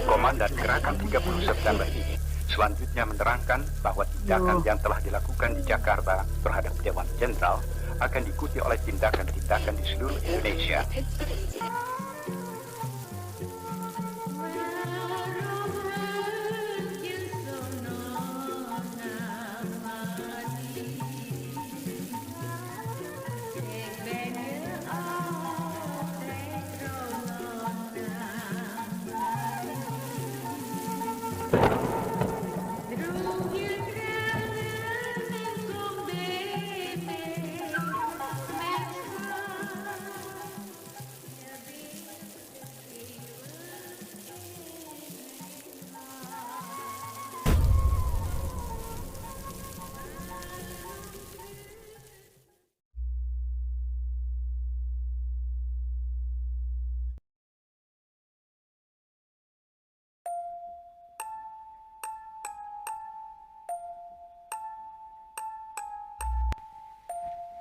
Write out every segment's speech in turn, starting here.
Komandan Gerakan 30 September ini selanjutnya menerangkan bahwa tindakan yang telah dilakukan di Jakarta terhadap Dewan Jenderal akan diikuti oleh tindakan-tindakan di seluruh Indonesia.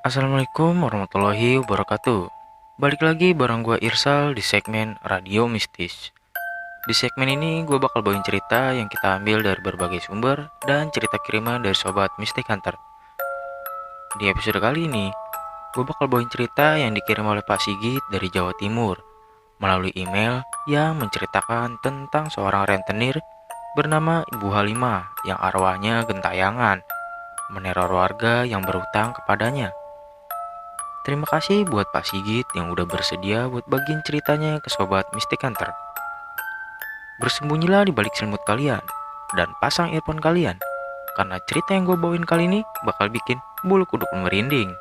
Assalamualaikum warahmatullahi wabarakatuh. Balik lagi bareng gue Irsal di segmen Radio Mistis. Di segmen ini gue bakal bawain cerita yang kita ambil dari berbagai sumber dan cerita kiriman dari sobat Mystic Hunter. Di episode kali ini, gue bakal bawain cerita yang dikirim oleh Pak Sigit dari Jawa Timur melalui email yang menceritakan tentang seorang rentenir bernama Ibu Halimah yang arwahnya gentayangan meneror warga yang berutang kepadanya. Terima kasih buat Pak Sigit yang udah bersedia buat bagiin ceritanya ke sobat Mystic Hunter. Bersembunyilah di balik selimut kalian dan pasang earphone kalian, karena cerita yang gue bawain kali ini bakal bikin bulu kuduk merinding.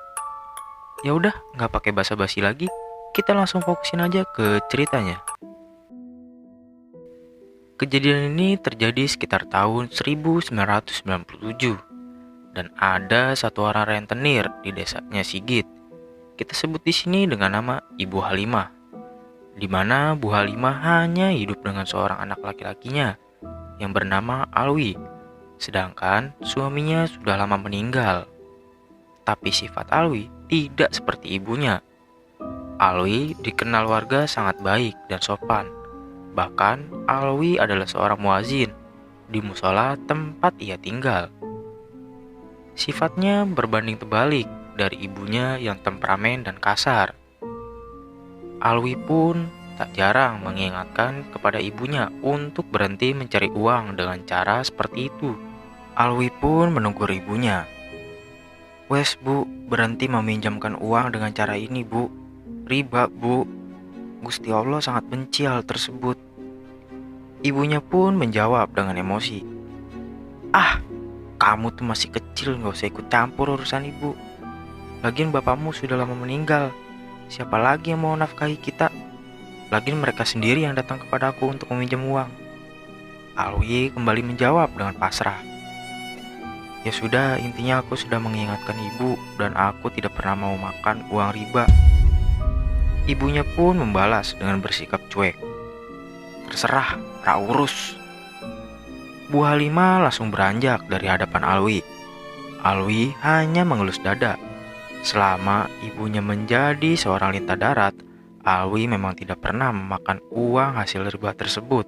Ya udah, nggak pakai basa-basi lagi, kita langsung fokusin aja ke ceritanya. Kejadian ini terjadi sekitar tahun 1997 dan ada satu orang rentenir di desanya Sigit. Kita sebut di sini dengan nama Ibu Halimah, di mana Bu Halimah hanya hidup dengan seorang anak laki-lakinya yang bernama Alwi, sedangkan suaminya sudah lama meninggal. Tapi sifat Alwi tidak seperti ibunya. Alwi dikenal warga sangat baik dan sopan. Bahkan Alwi adalah seorang muazin di musola tempat ia tinggal. Sifatnya berbanding terbalik dari ibunya yang temperamen dan kasar. Alwi pun tak jarang mengingatkan kepada ibunya untuk berhenti mencari uang dengan cara seperti itu. Alwi pun menegur ibunya. "Wes bu, berhenti meminjamkan uang dengan cara ini bu. Riba bu. Gusti Allah sangat benci hal tersebut." Ibunya pun menjawab dengan emosi. "Ah, kamu tuh masih kecil, gak usah ikut campur urusan ibu. Lagian bapakmu sudah lama meninggal. Siapa lagi yang mau nafkahi kita? Lagian mereka sendiri yang datang kepadaku untuk meminjam uang." Alwi kembali menjawab dengan pasrah. "Ya sudah, intinya aku sudah mengingatkan ibu dan aku tidak pernah mau makan uang riba." Ibunya pun membalas dengan bersikap cuek. "Terserah, ra urus." Bu Halimah langsung beranjak dari hadapan Alwi. Alwi hanya mengelus dada. Selama ibunya menjadi seorang lintah darat, Alwi memang tidak pernah memakan uang hasil riba tersebut.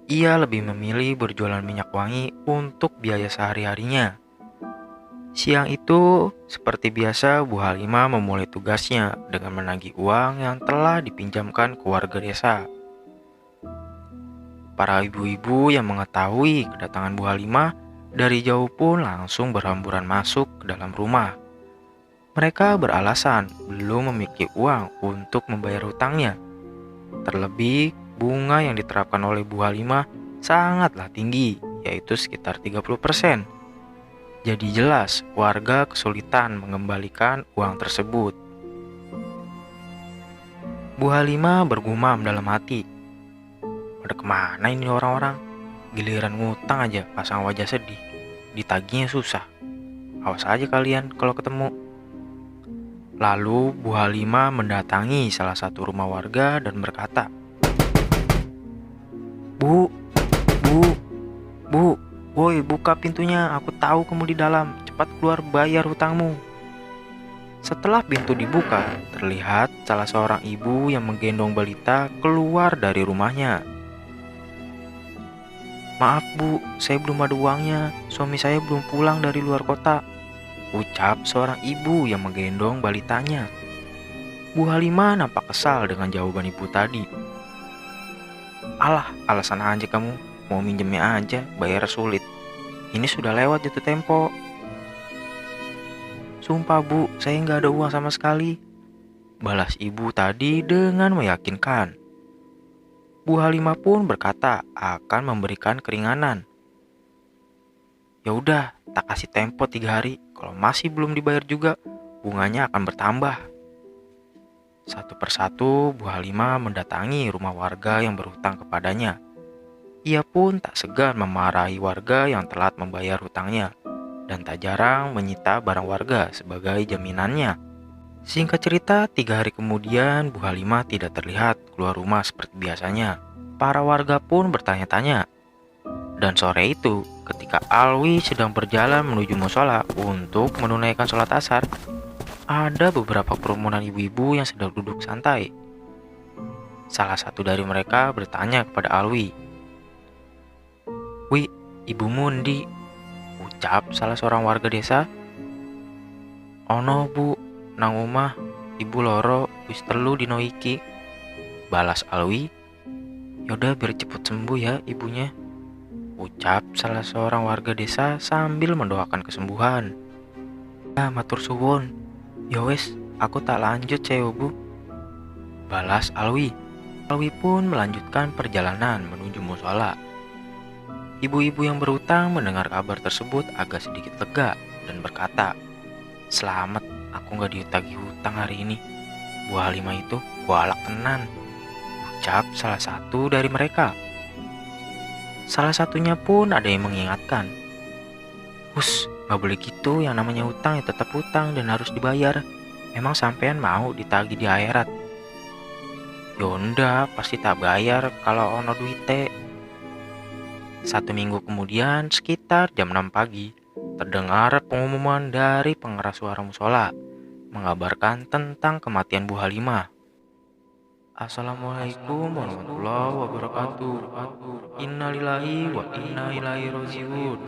Ia lebih memilih berjualan minyak wangi untuk biaya sehari-harinya. Siang itu, seperti biasa, Bu Halimah memulai tugasnya dengan menagih uang yang telah dipinjamkan ke warga desa. Para ibu-ibu yang mengetahui kedatangan Bu Halimah dari jauh pun langsung berhamburan masuk ke dalam rumah. Mereka beralasan belum memiliki uang untuk membayar hutangnya. Terlebih, bunga yang diterapkan oleh Bu Halimah sangatlah tinggi, yaitu sekitar 30%. Jadi jelas warga kesulitan mengembalikan uang tersebut. Bu Halimah bergumam dalam hati. Pada kemana ini orang-orang? Giliran ngutang aja pasang wajah sedih. Ditagihnya susah. Awas aja kalian kalau ketemu. Lalu Bu Halimah mendatangi salah satu rumah warga dan berkata, Bu, Bu, woi buka pintunya, aku tahu kamu di dalam, cepat keluar bayar hutangmu." Setelah pintu dibuka, terlihat salah seorang ibu yang menggendong balita keluar dari rumahnya. "Maaf Bu, saya belum ada uangnya. Suami saya belum pulang dari luar kota," ucap seorang ibu yang menggendong balitanya. Bu Halimah nampak kesal dengan jawaban ibu tadi. "Alah, alasan aja kamu. Mau minjemnya aja, bayar sulit. Ini sudah lewat jatuh tempo." "Sumpah Bu, saya nggak ada uang sama sekali," balas ibu tadi dengan meyakinkan. Bu Halimah pun berkata akan memberikan keringanan. "Ya udah, tak kasih tempo 3 hari. Kalau masih belum dibayar juga, bunganya akan bertambah." Satu persatu Bu Halimah mendatangi rumah warga yang berhutang kepadanya. Ia pun tak segan memarahi warga yang telat membayar hutangnya, dan tak jarang menyita barang warga sebagai jaminannya. Singkat cerita, 3 hari kemudian Bu Halimah tidak terlihat keluar rumah seperti biasanya. Para warga pun bertanya-tanya. Dan sore itu, ketika Alwi sedang berjalan menuju musola untuk menunaikan sholat asar, ada beberapa kerumunan ibu-ibu yang sedang duduk santai. Salah satu dari mereka bertanya kepada Alwi. "Wi, ibumu endi?" ucap salah seorang warga desa. "Ono Bu, nang omah, ibu loro wis telu dino iki," balas Alwi. "Yaudah biar cepet sembuh ya ibunya," ucap salah seorang warga desa sambil mendoakan kesembuhan. "Ya matur suwun, ya wes aku tak lanjut saya Bu," balas Alwi. Alwi pun melanjutkan perjalanan menuju musola. Ibu-ibu yang berhutang mendengar kabar tersebut agak sedikit lega dan berkata, "Selamat, aku gak diutagi hutang hari ini. Bu Halimah itu kualak tenan," ucap salah satu dari mereka. Salah satunya pun ada yang mengingatkan, "Hus, gak boleh gitu, yang namanya hutang ya tetap hutang dan harus dibayar. Emang sampean mau ditagih di akhirat?" "Yonda, pasti tak bayar kalau ono duite." 1 minggu kemudian, sekitar jam 6 pagi, terdengar pengumuman dari pengeras suara musola mengabarkan tentang kematian Bu Halimah. "Assalamualaikum warahmatullahi wabarakatuh. Innalillahi wa inna ilaihi rajiun.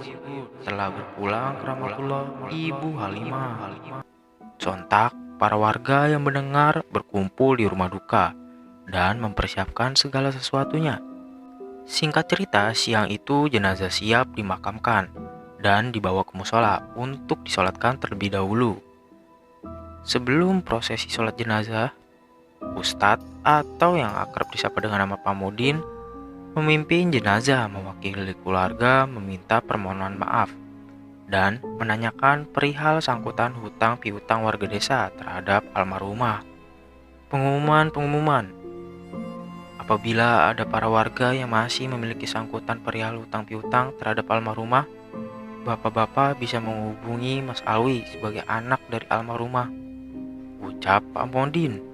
Telah berpulang ke rahmatullah Ibu Halimah." Sontak, para warga yang mendengar berkumpul di rumah duka dan mempersiapkan segala sesuatunya. Singkat cerita, siang itu jenazah siap dimakamkan dan dibawa ke musola untuk disolatkan terlebih dahulu. Sebelum prosesi sholat jenazah, Ustadz atau yang akrab disapa dengan nama Pak Mudin memimpin jenazah mewakili keluarga meminta permohonan maaf dan menanyakan perihal sangkutan hutang piutang warga desa terhadap almarhumah. Pengumuman. Apabila ada para warga yang masih memiliki sangkutan perihal hutang piutang terhadap almarhumah, bapak-bapak bisa menghubungi Mas Alwi sebagai anak dari almarhumah, ucap Pak Mondin.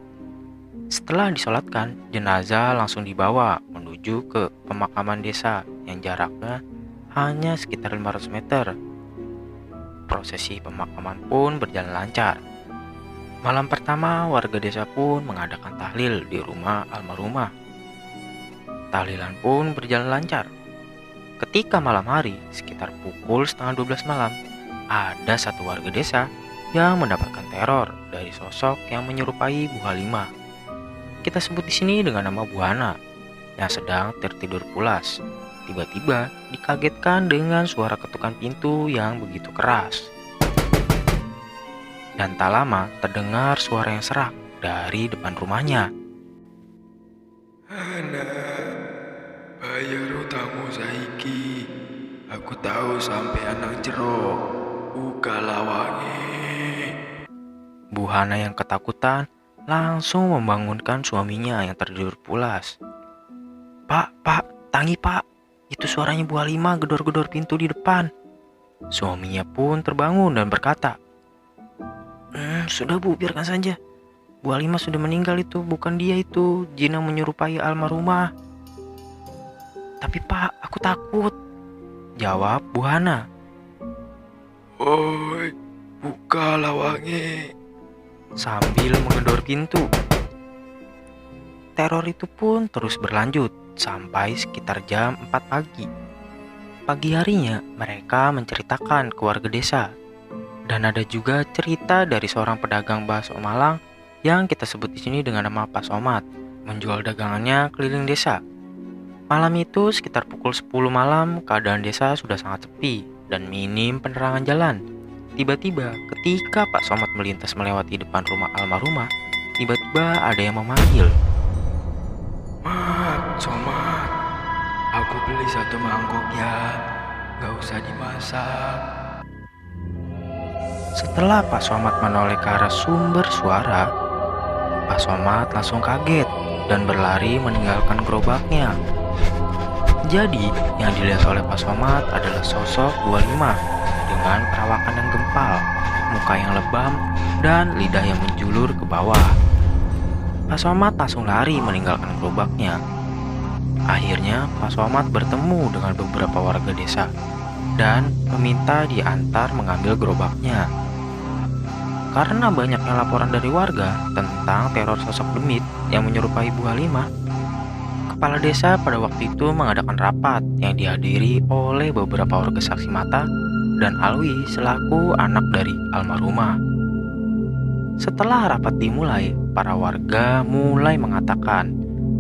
Setelah disolatkan, jenazah langsung dibawa menuju ke pemakaman desa yang jaraknya hanya sekitar 500 meter. Prosesi pemakaman pun berjalan lancar. Malam pertama, warga desa pun mengadakan tahlil di rumah almarhumah. Tahlilan pun berjalan lancar. Ketika malam hari, sekitar pukul setengah 12 malam, ada satu warga desa yang mendapatkan teror dari sosok yang menyerupai Bu Halimah. Kita sebut di sini dengan nama Bu Hana, yang sedang tertidur pulas. Tiba-tiba dikagetkan dengan suara ketukan pintu yang begitu keras. Dan tak lama terdengar suara yang serak dari depan rumahnya. "Hana, bayar utangmu saiki. Aku tahu sampai anak jero. Buka lawange." Bu Hana yang ketakutan langsung membangunkan suaminya yang tertidur pulas. Pak, tangi Pak. Itu suaranya Bu Halimah gedor-gedor pintu di depan." Suaminya pun terbangun dan berkata, Sudah Bu, biarkan saja. Bu Halimah sudah meninggal itu, bukan dia itu, jin yang menyerupai almarhumah." "Tapi Pak, aku takut," jawab Bu Hana. "Oi, buka lawange." Sambil menggedor pintu. Teror itu pun terus berlanjut sampai sekitar jam 4 pagi. Pagi harinya, mereka menceritakan ke warga desa. Dan ada juga cerita dari seorang pedagang bakso Malang yang kita sebut di sini dengan nama Pak Somad, menjual dagangannya keliling desa. Malam itu sekitar pukul 10 malam, keadaan desa sudah sangat sepi dan minim penerangan jalan. Tiba-tiba ketika Pak Somad melintas melewati depan rumah almarhumah, tiba-tiba ada yang memanggil. Mat, Somad, aku beli 1 mangkok ya. Gak usah dimasak. Setelah Pak Somad menoleh ke arah sumber suara, Pak Somad langsung kaget dan berlari meninggalkan gerobaknya. Jadi, yang dilihat oleh Pak Somad adalah sosok 25 dengan perawakan yang gempal, muka yang lebam, dan lidah yang menjulur ke bawah. Pak Somad langsung lari meninggalkan gerobaknya. Akhirnya, Pak Somad bertemu dengan beberapa warga desa dan meminta diantar mengambil gerobaknya. Karena banyaknya laporan dari warga tentang teror sosok demit yang menyerupai Bu Halimah, kepala desa pada waktu itu mengadakan rapat yang dihadiri oleh beberapa warga saksi mata dan Alwi selaku anak dari almarhumah. Setelah rapat dimulai, para warga mulai mengatakan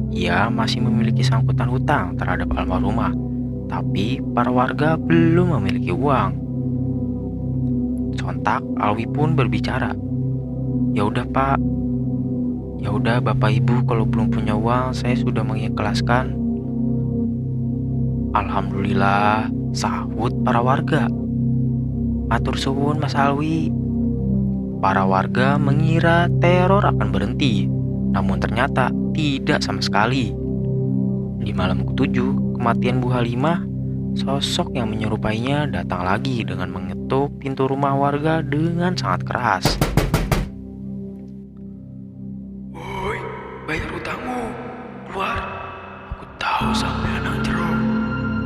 ia masih memiliki sangkutan hutang terhadap almarhumah, tapi para warga belum memiliki uang. Sontak Alwi pun berbicara. Ya udah Pak, ya udah Bapak Ibu, kalau belum punya uang saya sudah mengikhlaskan. Alhamdulillah, sahut para warga. Matur suwun Mas Alwi. Para warga mengira teror akan berhenti, namun ternyata tidak sama sekali. Di malam ke-7 kematian Bu Halimah, sosok yang menyerupainya datang lagi dengan mengetuk pintu rumah warga dengan sangat keras. Woi, bayar hutangmu. Keluar. Aku tahu sampai anak jeruk.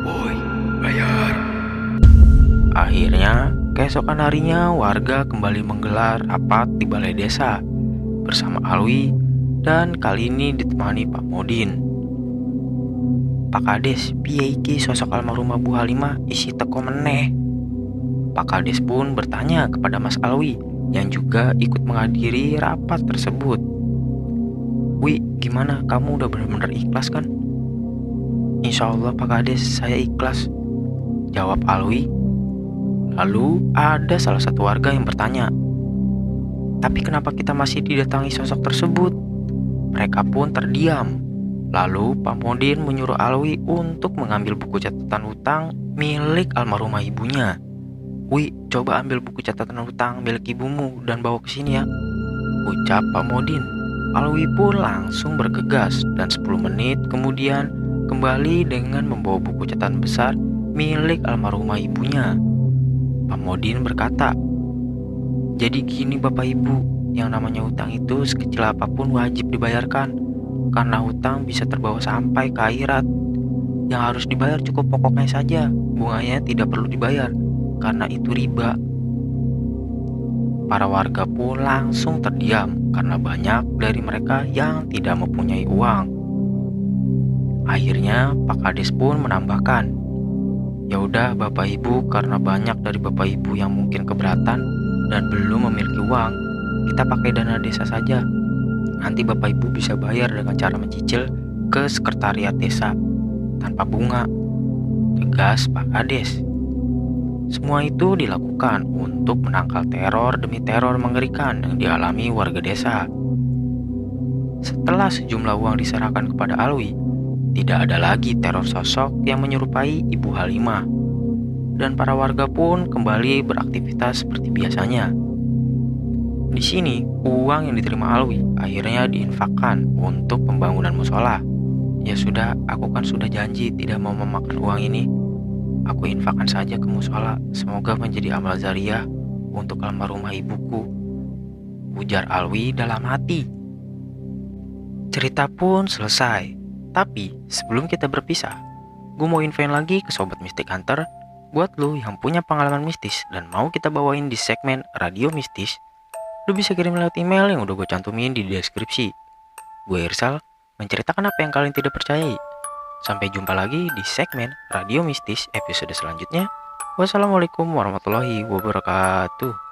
Woi, bayar. Akhirnya, keesokan harinya warga kembali menggelar rapat di balai desa bersama Alwi dan kali ini ditemani Pak Modin. Pak Kades, piye iki sosok almarhumah Bu Halimah isi teko meneh? Pak Kades pun bertanya kepada Mas Alwi yang juga ikut menghadiri rapat tersebut. Wi, gimana? Kamu udah benar-benar ikhlas kan? Insya Allah Pak Kades, saya ikhlas, jawab Alwi. Lalu ada salah satu warga yang bertanya, tapi kenapa kita masih didatangi sosok tersebut? Mereka pun terdiam. Lalu Pak Modin menyuruh Alwi untuk mengambil buku catatan hutang milik almarhumah ibunya. Wi, coba ambil buku catatan hutang milik ibumu dan bawa ke sini ya, ucap Pak Modin. Alwi pun langsung bergegas dan 10 menit kemudian kembali dengan membawa buku catatan besar milik almarhumah ibunya. Pak Modin berkata, jadi gini Bapak Ibu, yang namanya hutang itu sekecil apapun wajib dibayarkan. Karena hutang bisa terbawa sampai ke akhirat. Yang harus dibayar cukup pokoknya saja, bunganya tidak perlu dibayar, karena itu riba. Para warga pun langsung terdiam karena banyak dari mereka yang tidak mempunyai uang. Akhirnya Pak Kades pun menambahkan, ya udah Bapak Ibu, karena banyak dari Bapak Ibu yang mungkin keberatan dan belum memiliki uang, kita pakai dana desa saja. Nanti Bapak Ibu bisa bayar dengan cara mencicil ke sekretariat desa tanpa bunga, tegas Pak Kades. Semua itu dilakukan untuk menangkal teror demi teror mengerikan yang dialami warga desa. Setelah sejumlah uang diserahkan kepada Alwi, tidak ada lagi teror sosok yang menyerupai Ibu Halimah, dan para warga pun kembali beraktivitas seperti biasanya. Di sini, uang yang diterima Alwi akhirnya diinfakkan untuk pembangunan musola. Ya sudah, aku kan sudah janji tidak mau memakan uang ini. Aku infakkan saja ke musola, semoga menjadi amal jariah untuk almarhumah ibuku, ujar Alwi dalam hati. Cerita pun selesai. Tapi sebelum kita berpisah, gue mau infoin lagi ke Sobat Mystic Hunter, buat lo yang punya pengalaman mistis dan mau kita bawain di segmen Radio Mistis, lo bisa kirim lewat email yang udah gue cantumin di deskripsi. Gue Irsal, menceritakan apa yang kalian tidak percayai. Sampai jumpa lagi di segmen Radio Mistis episode selanjutnya. Wassalamualaikum warahmatullahi wabarakatuh.